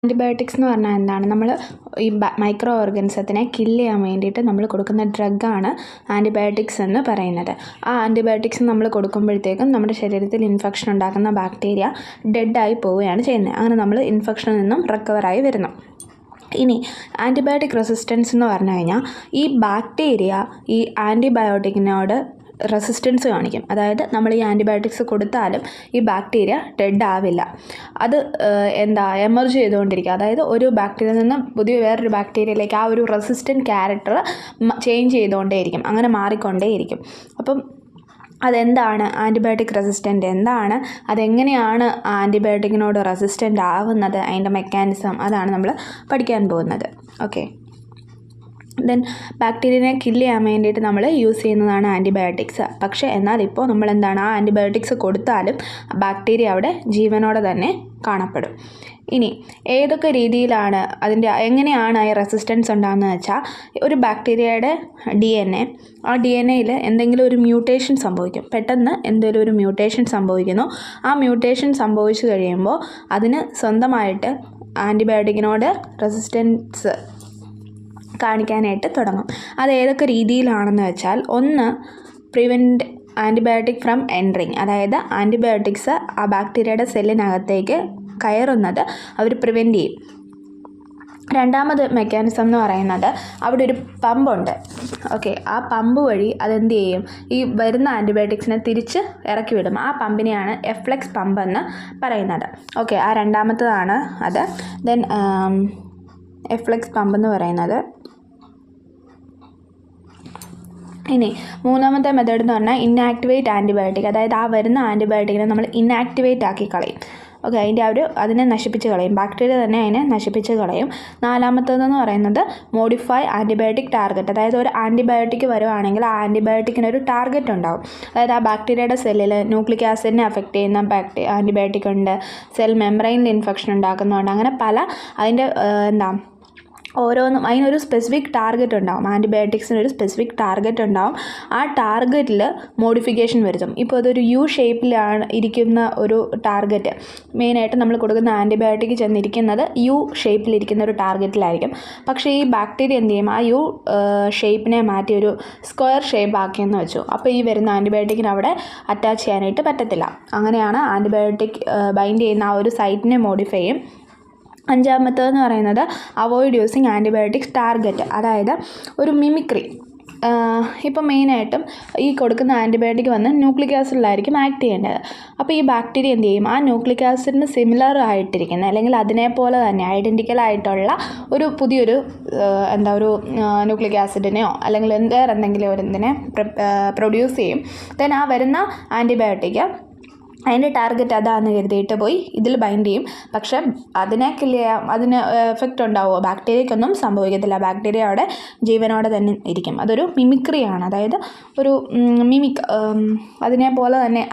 Antibiotics എന്ന് പറഞ്ഞാൽ എന്താണ്? നമ്മൾ ഈ മൈക്രോ ഓർഗാനിസത്തിനെ കില്ല് ചെയ്യാൻ വേണ്ടിയിട്ട് നമ്മൾ കൊടുക്കുന്ന ഡ്രഗാണ് ആൻറ്റിബയോട്ടിക്സ് എന്ന് പറയുന്നത്. ആ ആൻറ്റിബയോട്ടിക്സ് നമ്മൾ കൊടുക്കുമ്പോഴത്തേക്കും നമ്മുടെ ശരീരത്തിൽ ഇൻഫെക്ഷൻ ഉണ്ടാക്കുന്ന ബാക്ടീരിയ ഡെഡായി പോവുകയാണ് ചെയ്യുന്നത്. അങ്ങനെ നമ്മൾ ഇൻഫെക്ഷനിൽ നിന്നും റിക്കവറായി വരുന്നു. ഇനി ആൻറ്റിബയോട്ടിക് റെസിസ്റ്റൻസ് എന്ന് പറഞ്ഞു കഴിഞ്ഞാൽ ഈ ബാക്ടീരിയ ഈ ആൻറ്റിബയോട്ടിക്കിനോട് റെസിസ്റ്റൻസ് കാണിക്കും. അതായത് നമ്മൾ ഈ ആൻറ്റിബയോട്ടിക്സ് കൊടുത്താലും ഈ ബാക്ടീരിയ ഡെഡ് ആവില്ല. അത് എമർജ് ചെയ്തുകൊണ്ടിരിക്കുക. അതായത് ഒരു ബാക്ടീരിയയിൽ നിന്ന് പുതിയ വേറൊരു ബാക്ടീരിയയിലേക്ക് ആ ഒരു റെസിസ്റ്റൻറ്റ് ക്യാരക്ടർ ചേഞ്ച് ചെയ്തുകൊണ്ടേയിരിക്കും, അങ്ങനെ മാറിക്കൊണ്ടേയിരിക്കും. അപ്പം അതെന്താണ് ആൻറ്റിബയോട്ടിക് റെസിസ്റ്റൻ്റ്, എന്താണ്, അതെങ്ങനെയാണ് ആൻറ്റിബയോട്ടിക്കിനോട് റെസിസ്റ്റൻ്റ് ആവുന്നത്, അതിൻ്റെ മെക്കാനിസം, അതാണ് നമ്മൾ പഠിക്കാൻ പോകുന്നത്. ഓക്കെ, ദെൻ ബാക്ടീരിയനെ കില്ല് ചെയ്യാൻ വേണ്ടിയിട്ട് നമ്മൾ യൂസ് ചെയ്യുന്നതാണ് ആൻറ്റിബയോട്ടിക്സ്. പക്ഷേ എന്നാൽ ഇപ്പോൾ നമ്മൾ എന്താണ് ആ ആൻറ്റിബയോട്ടിക്സ് കൊടുത്താലും ബാക്ടീരിയ അവിടെ ജീവനോടെ തന്നെ കാണപ്പെടും. ഇനി ഏതൊക്കെ രീതിയിലാണ് എങ്ങനെയാണ് ഈ റെസിസ്റ്റൻസ് ഉണ്ടാകുന്നത് വെച്ചാൽ, ഒരു ബാക്ടീരിയയുടെ ആ ഡി എൻ എയിൽ എന്തെങ്കിലും ഒരു മ്യൂട്ടേഷൻ സംഭവിക്കും. പെട്ടെന്ന് എന്തെങ്കിലും ഒരു മ്യൂട്ടേഷൻ സംഭവിക്കുന്നു. ആ മ്യൂട്ടേഷൻ സംഭവിച്ചു കഴിയുമ്പോൾ അതിന് സ്വന്തമായിട്ട് ആൻറ്റിബയോട്ടിക്കിനോട് റെസിസ്റ്റൻസ് കാണിക്കാനായിട്ട് തുടങ്ങും. അത് ഏതൊക്കെ രീതിയിലാണെന്ന് വെച്ചാൽ, ഒന്ന് പ്രിവെൻറ്റ് ആൻറ്റിബയോട്ടിക് ഫ്രം എൻട്രിങ്, അതായത് ആൻറ്റിബയോട്ടിക്സ് ആ ബാക്ടീരിയയുടെ സെല്ലിനകത്തേക്ക് കയറുന്നത് അവർ പ്രിവെൻറ്റ് ചെയ്യും. രണ്ടാമത് മെക്കാനിസം എന്ന് പറയുന്നത്, അവിടെ ഒരു പമ്പുണ്ട്. ഓക്കെ, ആ പമ്പ് വഴി അതെന്ത് ചെയ്യും, ഈ വരുന്ന ആൻറ്റിബയോട്ടിക്സിനെ തിരിച്ച് ഇറക്കി വിടും. ആ പമ്പിനെയാണ് എഫ്ലെക്സ് പമ്പ് എന്ന് പറയുന്നത്. ഓക്കെ, ആ രണ്ടാമത്തതാണ് അത്. ദെൻ എഫ്ലെക്സ് പമ്പ് എന്ന് പറയുന്നത്. ഇനി മൂന്നാമത്തെ മെത്തേഡ് എന്ന് പറഞ്ഞാൽ ഇന്നാക്ടിവേറ്റ് ആൻറ്റിബയോട്ടിക്, അതായത് ആ വരുന്ന ആൻറ്റിബയോട്ടിക്കിനെ നമ്മൾ ഇന്നാക്ടിവേറ്റ് ആക്കി കളയും. ഓക്കെ, അതിനെ നശിപ്പിച്ച് കളയും, ബാക്ടീരിയ തന്നെ അതിനെ നശിപ്പിച്ച് കളയും. നാലാമത്തേതെന്ന് പറയുന്നത് മോഡിഫൈ ആൻറ്റിബയോട്ടിക് ടാർഗറ്റ്, അതായത് ഒരു ആൻറ്റിബയോട്ടിക് വരുവാണെങ്കിൽ ആ ആൻറ്റിബയോട്ടിക്കിനൊരു ടാർഗറ്റ് ഉണ്ടാവും. അതായത് ആ ബാക്ടീരിയയുടെ സെല്ലിൽ ന്യൂക്ലിക് ആസിഡിനെ അഫക്റ്റ് ചെയ്യുന്ന ആൻറ്റിബയോട്ടിക് ഉണ്ട്, സെൽ മെംബ്രെയിനിൽ ഇൻഫെക്ഷൻ ഉണ്ടാക്കുന്നുണ്ട്, അങ്ങനെ പല അതിൻ്റെ ഓരോന്നും അതിനൊരു സ്പെസിഫിക് ടാർഗറ്റ് ഉണ്ടാവും. ആൻറ്റിബയോട്ടിക്സിന് ഒരു സ്പെസിഫിക് ടാർഗറ്റ് ഉണ്ടാവും. ആ ടാർഗറ്റിൽ മോഡിഫിക്കേഷൻ വരുത്തും. ഇപ്പോൾ അതൊരു യു ഷേപ്പിലാണ് ഇരിക്കുന്ന ഒരു ടാർഗറ്റ്, മെയിനായിട്ട് നമ്മൾ കൊടുക്കുന്ന ആൻറ്റിബയോട്ടിക് ചെന്നിരിക്കുന്നത് യു ഷേപ്പിലിരിക്കുന്ന ഒരു ടാർഗറ്റിലായിരിക്കും. പക്ഷേ ഈ ബാക്ടീരിയ എന്ത് ചെയ്യും, ആ യു ഷേപ്പിനെ മാറ്റി ഒരു സ്ക്വയർ ഷേപ്പ് ആക്കിയെന്ന് വെച്ചു. അപ്പോൾ ഈ വരുന്ന ആൻറ്റിബയോട്ടിക്കിന് അവിടെ അറ്റാച്ച് ചെയ്യാനായിട്ട് പറ്റത്തില്ല. അങ്ങനെയാണ് ആൻറ്റിബയോട്ടിക് ബൈൻഡ് ചെയ്യുന്ന ആ ഒരു സൈറ്റിനെ മോഡിഫൈ ചെയ്യും. അഞ്ചാമത്തേതെന്ന് പറയുന്നത് അവോയ്ഡ് യൂസിങ് ആൻറ്റിബയോട്ടിക്സ് ടാർഗറ്റ്, അതായത് ഒരു മിമിക്രി. ഇപ്പം മെയിനായിട്ടും ഈ കൊടുക്കുന്ന ആൻറ്റിബയോട്ടിക് വന്ന് ന്യൂക്ലിക് ആസിഡിലായിരിക്കും ആക്ട് ചെയ്യേണ്ടത്. അപ്പോൾ ഈ ബാക്ടീരിയ എന്ത് ചെയ്യും, ആ ന്യൂക്ലിക് ആസിഡിന് സിമിലർ ആയിട്ടിരിക്കുന്ന അല്ലെങ്കിൽ അതിനെപ്പോലെ തന്നെ ഐഡൻറ്റിക്കലായിട്ടുള്ള ഒരു പുതിയൊരു ഒരു ന്യൂക്ലിക് ആസിഡിനെയോ അല്ലെങ്കിൽ വേറെ എന്തെങ്കിലും ഒരു ഇതിനെ പ്രൊഡ്യൂസ് ചെയ്യും. ദെൻ ആ വരുന്ന ആൻറ്റിബയോട്ടിക് അതിൻ്റെ ടാർഗറ്റ് അതാണെന്ന് കരുതിയിട്ട് പോയി ഇതിൽ ബൈൻഡ് ചെയ്യും. പക്ഷേ അതിന് എഫക്റ്റ് ഉണ്ടാവുമോ, ബാക്ടീരിയക്കൊന്നും സംഭവിക്കത്തില്ല. ബാക്ടീരിയ അവിടെ ജീവനോടെ തന്നെ ഇരിക്കും. അതൊരു മിമിക്രിയാണ്, അതായത് ഒരു അതിനെപ്പോലെ തന്നെ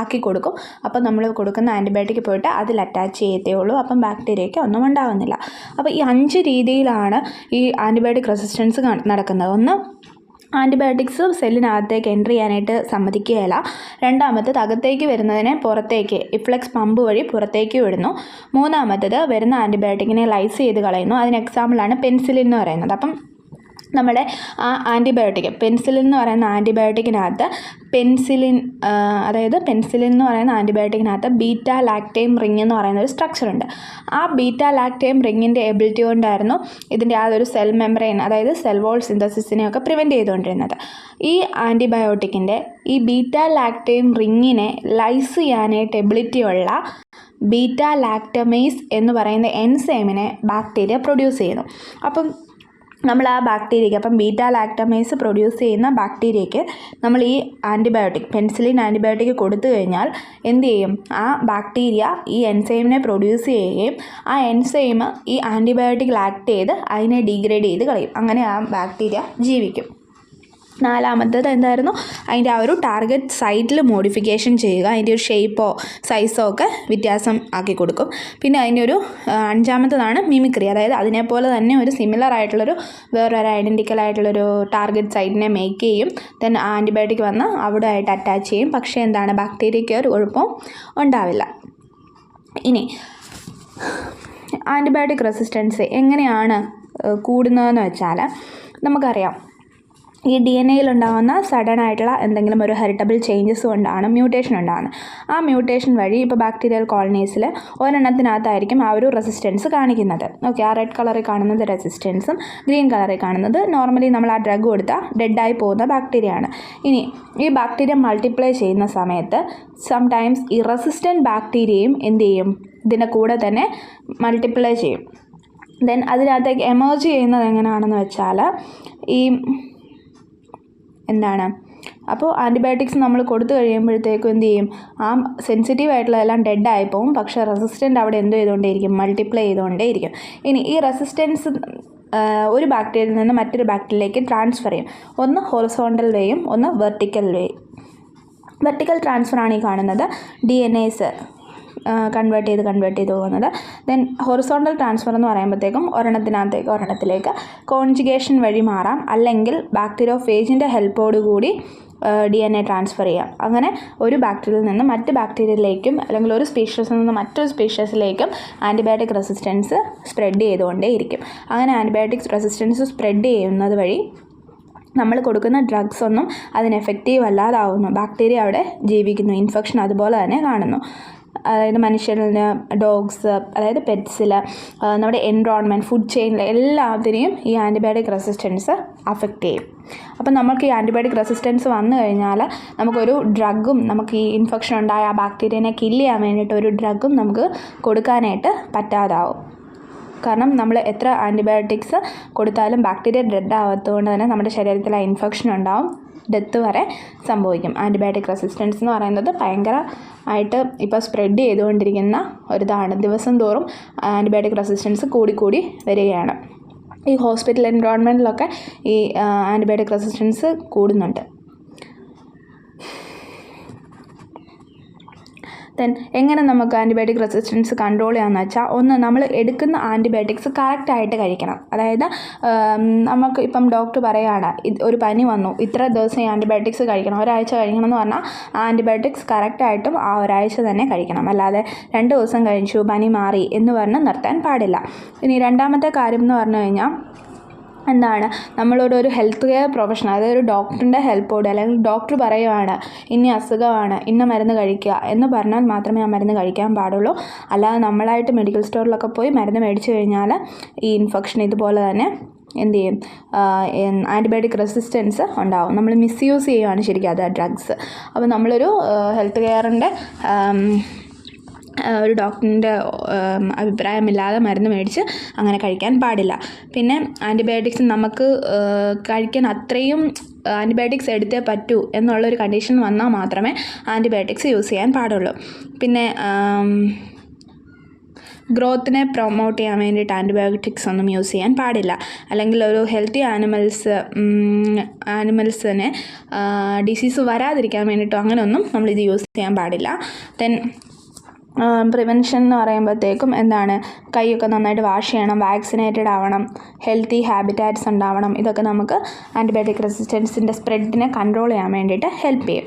ആക്കി കൊടുക്കും. അപ്പം നമ്മൾ കൊടുക്കുന്ന ആൻറ്റിബയോട്ടിക് പോയിട്ട് അതിൽ അറ്റാച്ച് ചെയ്യത്തേ ഉള്ളൂ. അപ്പം ബാക്ടീരിയയ്ക്ക് ഒന്നും ഉണ്ടാകുന്നില്ല. അപ്പോൾ ഈ 5 രീതിയിലാണ് ഈ ആൻറ്റിബയോട്ടിക് റെസിസ്റ്റൻസ് നടക്കുന്നത്. ഒന്ന്, ആൻറ്റിബയോട്ടിക്സ് സെല്ലിനകത്തേക്ക് എൻട്രി ചെയ്യാനായിട്ട് സമ്മതിക്കുകയില്ല. രണ്ടാമത്തേത് അകത്തേക്ക് വരുന്നതിനെ പുറത്തേക്ക് ഇഫ്ലെക്സ് പമ്പ് വഴി പുറത്തേക്ക് വിടുന്നു. മൂന്നാമത്തേത് വരുന്ന ആൻറ്റിബയോട്ടിക്കിനെ ലൈസ് ചെയ്ത് കളയുന്നു. അതിന് എക്സാമ്പിളാണ് പെൻസിലിൻ എന്ന് പറയുന്നത്. അപ്പം നമ്മുടെ ആ ആൻറ്റിബയോട്ടിക് പെൻസിലിൻ എന്ന് പറയുന്ന ആൻറ്റിബയോട്ടിക്കിനകത്ത് അതായത് പെൻസിലിൻ എന്ന് പറയുന്ന ആൻറ്റിബയോട്ടിക്കിനകത്ത് ബീറ്റാ ലാക്റ്റേം റിങ് എന്ന് പറയുന്ന ഒരു സ്ട്രക്ചർ ഉണ്ട്. ആ ബീറ്റാ ലാക്റ്റേം റിങ്ങിൻ്റെ എബിലിറ്റി കൊണ്ടായിരുന്നു ഇതിൻ്റെ ആ ഒരു സെൽ മെംബ്രെയിൻ, അതായത് സെൽ വോൾ സിന്തസിസിനെയൊക്കെ പ്രിവെൻറ്റ് ചെയ്തുകൊണ്ടിരുന്നത്. ഈ ആൻറ്റിബയോട്ടിക്കിൻ്റെ ഈ ബീറ്റാ ലാക്റ്റേം റിങ്ങിനെ ലൈസ് ചെയ്യാനായിട്ട് എബിലിറ്റിയുള്ള ബീറ്റാ ലാക്ടമേസ് എന്ന് പറയുന്ന എൻസൈമിനെ ബാക്ടീരിയ പ്രൊഡ്യൂസ് ചെയ്യുന്നു. അപ്പം നമ്മൾ ആ ബാക്ടീരിയയ്ക്ക്, അപ്പം ബീറ്റാ ലാക്ടമേസ് പ്രൊഡ്യൂസ് ചെയ്യുന്ന ബാക്ടീരിയയ്ക്ക് നമ്മൾ ഈ പെൻസിലിൻ ആൻറ്റിബയോട്ടിക് കൊടുത്തു കഴിഞ്ഞാൽ എന്ത് ചെയ്യും, ആ ബാക്ടീരിയ ഈ എൻസൈമിനെ പ്രൊഡ്യൂസ് ചെയ്യുകയും ആ എൻസൈം ഈ ആൻറ്റിബയോട്ടിക് ആക്ട് ചെയ്ത് അതിനെ ഡീഗ്രേഡ് ചെയ്ത് കളയും. അങ്ങനെ ആ ബാക്ടീരിയ ജീവിക്കും. നാലാമത്തേത് എന്തായിരുന്നു, അതിൻ്റെ ആ ഒരു ടാർഗറ്റ് സൈറ്റിൽ മോഡിഫിക്കേഷൻ ചെയ്യുക, അതിൻ്റെ ഒരു ഷേപ്പോ സൈസോ ഒക്കെ വ്യത്യാസം ആക്കി കൊടുക്കും. പിന്നെ അതിൻ്റെ ഒരു അഞ്ചാമത്തേതാണ് മിമിക്രി, അതായത് അതിനെപ്പോലെ തന്നെ ഒരു സിമിലർ ആയിട്ടുള്ളൊരു വേറൊരു ഐഡൻറ്റിക്കൽ ആയിട്ടുള്ളൊരു ടാർഗറ്റ് സൈറ്റിനെ മേക്ക് ചെയ്യും. ദെൻ ആൻറ്റിബയോട്ടിക് വന്ന് അവിടെ ആയിട്ട് അറ്റാച്ച് ചെയ്യും. പക്ഷേ ബാക്ടീരിയയ്ക്ക് ഒരു കുഴപ്പവും ഉണ്ടാവില്ല. ഇനി ആൻറ്റിബയോട്ടിക് റെസിസ്റ്റൻസ് എങ്ങനെയാണ് കൂടുന്നതെന്ന് വെച്ചാൽ നമുക്കറിയാം, ഈ DNA-യിൽ ഉണ്ടാകുന്ന സഡൻ ആയിട്ടുള്ള എന്തെങ്കിലും ഒരു ഹെറിറ്റബിൾ ചേഞ്ചസ് കൊണ്ടാണ് മ്യൂട്ടേഷൻ ഉണ്ടാകുന്നത്. ആ മ്യൂട്ടേഷൻ വഴി ഇപ്പോൾ ബാക്ടീരിയൽ കോളനീസിൽ ഒരെണ്ണത്തിനകത്തായിരിക്കും ആ ഒരു റെസിസ്റ്റൻസ് കാണിക്കുന്നത്. ഓക്കെ, ആ റെഡ് കളറിൽ കാണുന്നത് റെസിസ്റ്റൻസും ഗ്രീൻ കളറിൽ കാണുന്നത് നോർമലി നമ്മൾ ആ ഡ്രഗ് കൊടുത്താൽ ഡെഡായി പോകുന്ന ബാക്ടീരിയ ആണ്. ഇനി ഈ ബാക്ടീരിയ മൾട്ടിപ്ലൈ ചെയ്യുന്ന സമയത്ത് സംടൈംസ് ഈ റെസിസ്റ്റൻറ്റ് ബാക്ടീരിയയും എന്ത് ചെയ്യും, ഇതിൻ്റെ കൂടെ തന്നെ മൾട്ടിപ്ലൈ ചെയ്യും. ദെൻ അതിനകത്തേക്ക് എമേർജ് ചെയ്യുന്നത് എങ്ങനെയാണെന്ന് വെച്ചാൽ ഈ അപ്പോൾ ആൻറ്റിബയോട്ടിക്സ് നമ്മൾ കൊടുത്തു കഴിയുമ്പോഴത്തേക്കും എന്ത് ചെയ്യും, ആ സെൻസിറ്റീവ് ആയിട്ടുള്ളതെല്ലാം ഡെഡായി പോകും. പക്ഷേ റെസിസ്റ്റൻ്റ് അവിടെ എന്ത് ചെയ്തുകൊണ്ടേയിരിക്കും, മൾട്ടിപ്ലൈ ചെയ്തുകൊണ്ടേയിരിക്കും. ഇനി ഈ റെസിസ്റ്റൻസ് ഒരു ബാക്ടീരിയയിൽ നിന്ന് മറ്റൊരു ബാക്ടീരിയയിലേക്ക് ട്രാൻസ്ഫർ ചെയ്യും. ഒന്ന് ഹൊറിസോണ്ടൽ വേയും ഒന്ന് വെർട്ടിക്കൽ വേയും. വെർട്ടിക്കൽ ട്രാൻസ്ഫറാണ് ഈ കാണുന്നത്, DNAs കൺവേർട്ട് ചെയ്ത് പോകുന്നത്. ദെൻ ഹൊറിസോണ്ടൽ ട്രാൻസ്ഫർ എന്ന് പറയുമ്പോഴത്തേക്കും ഒരെണ്ണത്തിലേക്ക് കോൺജുഗേഷൻ വഴി മാറാം, അല്ലെങ്കിൽ ബാക്ടീരിയോഫേജിൻ്റെ ഹെൽപ്പോടുകൂടി DNA ട്രാൻസ്ഫർ ചെയ്യാം. അങ്ങനെ ഒരു ബാക്ടീരിയയിൽ നിന്ന് മറ്റ് ബാക്ടീരിയയിലേക്കും അല്ലെങ്കിൽ ഒരു സ്പീഷീസിൽ നിന്ന് മറ്റൊരു സ്പീഷീസിലേക്കും ആൻറ്റിബയോട്ടിക് റെസിസ്റ്റൻസ് സ്പ്രെഡ് ചെയ്തുകൊണ്ടേയിരിക്കും. അങ്ങനെ ആൻറ്റിബയോട്ടിക് റെസിസ്റ്റൻസ് സ്പ്രെഡ് ചെയ്യുന്നത് വഴി നമ്മൾ കൊടുക്കുന്ന ഡ്രഗ്സ് ഒന്നും അതിന് എഫക്റ്റീവ് അല്ലാതാവുന്നു. ബാക്ടീരിയ അവിടെ ജീവിക്കുന്നു, ഇൻഫെക്ഷൻ അതുപോലെ തന്നെ കാണുന്നു. അതായത് മനുഷ്യരിൽ, ഡോഗ്സ്, അതായത് പെറ്റ്സിൽ, നമ്മുടെ എൻവയോൺമെൻറ്റ്, ഫുഡ് ചെയിനിൽ എല്ലാത്തിനെയും ഈ ആൻറ്റിബയോട്ടിക് റെസിസ്റ്റൻസ് അഫക്റ്റ് ചെയ്യും. അപ്പം നമുക്ക് ഈ ആൻറ്റിബയോട്ടിക് റെസിസ്റ്റൻസ് വന്നു കഴിഞ്ഞാൽ നമുക്കൊരു ഡ്രഗും, നമുക്ക് ഈ ഇൻഫെക്ഷൻ ഉണ്ടായ ആ ബാക്ടീരിയനെ കില്ല് ചെയ്യാൻ വേണ്ടിയിട്ട് ഒരു ഡ്രഗും നമുക്ക് കൊടുക്കാനായിട്ട് പറ്റാതാവും. കാരണം നമ്മൾ എത്ര ആൻറ്റിബയോട്ടിക്സ് കൊടുത്താലും ബാക്ടീരിയ ഡെഡ് ആവാത്തതുകൊണ്ട് തന്നെ നമ്മുടെ ശരീരത്തിൽ ആ ഇൻഫെക്ഷൻ ഉണ്ടാവും, ഡെത്ത് വരെ സംഭവിക്കും. ആൻറ്റിബയോട്ടിക് റെസിസ്റ്റൻസ് എന്ന് പറയുന്നത് ഭയങ്കരമായിട്ട് ഇപ്പോൾ സ്പ്രെഡ് ചെയ്തുകൊണ്ടിരിക്കുന്ന ഒരിതാണ്. ദിവസം തോറും ആൻറ്റിബയോട്ടിക് റെസിസ്റ്റൻസ് കൂടിക്കൂടി വരികയാണ്. ഈ ഹോസ്പിറ്റൽ എൻവയോൺമെൻറ്റിലൊക്കെ ഈ ആൻറ്റിബയോട്ടിക് റെസിസ്റ്റൻസ് കൂടുന്നുണ്ട്. ദെൻ എങ്ങനെ നമുക്ക് ആൻറ്റിബയോട്ടിക് റെസിസ്റ്റൻസ് കൺട്രോൾ ചെയ്യാമെന്ന് വെച്ചാൽ, ഒന്ന്, നമ്മൾ എടുക്കുന്ന ആൻറ്റിബയോട്ടിക്സ് കറക്റ്റായിട്ട് കഴിക്കണം. അതായത് നമുക്ക് ഇപ്പം ഡോക്ടർ പറയുകയാണ് ഒരു പനി വന്നു, ഇത്ര ദിവസം ഈ ആൻറ്റിബയോട്ടിക്സ് കഴിക്കണം, ഒരാഴ്ച കഴിക്കണം എന്ന് പറഞ്ഞാൽ ആൻറ്റിബയോട്ടിക്സ് കറക്റ്റായിട്ടും ആ ഒരാഴ്ച തന്നെ കഴിക്കണം. അല്ലാതെ 2 ദിവസം കഴിച്ചു പനി മാറി എന്ന് പറഞ്ഞ് നിർത്താൻ പാടില്ല. ഇനി രണ്ടാമത്തെ കാര്യം എന്ന് പറഞ്ഞു കഴിഞ്ഞാൽ നമ്മളോട് ഒരു ഹെൽത്ത് കെയർ പ്രൊഫഷണൽ, അതായത് ഒരു ഡോക്ടറിൻ്റെ ഹെൽപ്പോട്, അല്ലെങ്കിൽ ഡോക്ടർ പറയുവാണ് ഇന്ന അസുഖമാണ് ഇന്ന മരുന്ന് കഴിക്കുക എന്ന് പറഞ്ഞാൽ മാത്രമേ ആ മരുന്ന് കഴിക്കാൻ പാടുള്ളൂ. അല്ലാതെ നമ്മളായിട്ട് മെഡിക്കൽ സ്റ്റോറിലൊക്കെ പോയി മരുന്ന് മേടിച്ചു കഴിഞ്ഞാൽ ഈ ഇൻഫെക്ഷൻ ഇതുപോലെ തന്നെ എന്ത് ചെയ്യും, ആൻറ്റിബയോട്ടിക് റെസിസ്റ്റൻസ് ഉണ്ടാവും. നമ്മൾ മിസ്യൂസ് ചെയ്യുകയാണ് ശരിക്കും അത് ഡ്രഗ്സ്. അപ്പോൾ നമ്മളൊരു ഹെൽത്ത് കെയറിൻ്റെ ഒരു ഡോക്ടറിൻ്റെ അഭിപ്രായമില്ലാതെ മരുന്ന് മേടിച്ച് അങ്ങനെ കഴിക്കാൻ പാടില്ല. പിന്നെ ആൻറ്റിബയോട്ടിക്സ് നമുക്ക് കഴിക്കാൻ അത്രയും ആൻറ്റിബയോട്ടിക്സ് എടുത്തേ പറ്റൂ എന്നുള്ളൊരു കണ്ടീഷൻ വന്നാൽ മാത്രമേ ആൻറ്റിബയോട്ടിക്സ് യൂസ് ചെയ്യാൻ പാടുള്ളൂ. പിന്നെ ഗ്രോത്തിനെ പ്രൊമോട്ട് ചെയ്യാൻ വേണ്ടിയിട്ട് ആൻറ്റിബയോട്ടിക്സ് ഒന്നും യൂസ് ചെയ്യാൻ പാടില്ല. അല്ലെങ്കിൽ ഒരു ഹെൽത്തി ആനിമൽസിനെ ഡിസീസ് വരാതിരിക്കാൻ വേണ്ടിയിട്ടോ അങ്ങനെയൊന്നും നമ്മളിത് യൂസ് ചെയ്യാൻ പാടില്ല. ദെൻ പ്രിവെൻഷൻ എന്ന് പറയുമ്പോഴത്തേക്കും കൈയൊക്കെ നന്നായിട്ട് വാഷ് ചെയ്യണം, വാക്സിനേറ്റഡ് ആവണം, ഹെൽത്തി ഹാബിറ്റാറ്റ്സ് ഉണ്ടാവണം. ഇതൊക്കെ നമുക്ക് ആൻറ്റിബയോട്ടിക് റെസിസ്റ്റൻസിൻ്റെ സ്പ്രെഡിനെ കൺട്രോൾ ചെയ്യാൻ വേണ്ടിയിട്ട് ഹെൽപ്പ് ചെയ്യും.